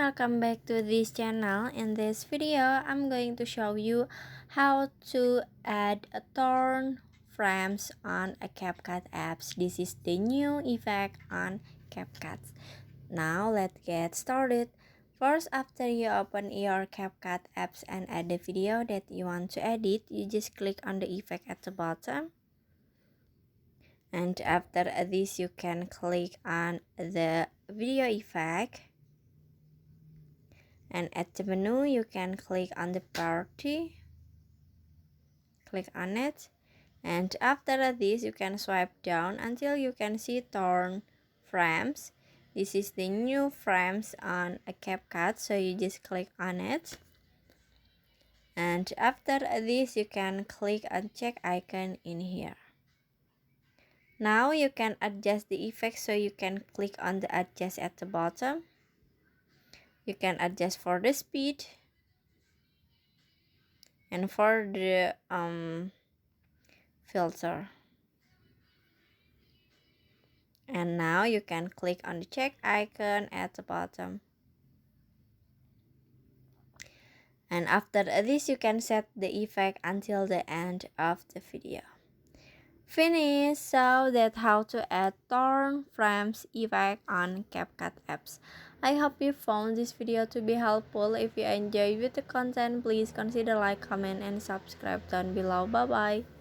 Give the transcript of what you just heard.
welcome back to this channel. In this video, I'm going to show you how to add a torn frames on a CapCut apps. This is the new effect on CapCut. Now let's get started. First, after you open your CapCut apps and add the video that you want to edit, you just click on the effect at the bottom. And after this, you can click on the video effect. And at the menu, you can click on the party. Click on it. And after this, you can swipe down until you can see torn frames. This is the new frames on a CapCut, so you just click on it. And after this, you can click on check icon in here. Now you can adjust the effect, so you can click on the adjust at the bottom. You can adjust for the speed and for the filter. And now you can click on the check icon at the bottom. And after this, you can set the effect until the end of the video. Finish. So that's how to add torn frames effect on CapCut apps. I hope you found this video to be helpful. If you enjoyed the content, please consider like, comment, and subscribe down below. Bye bye.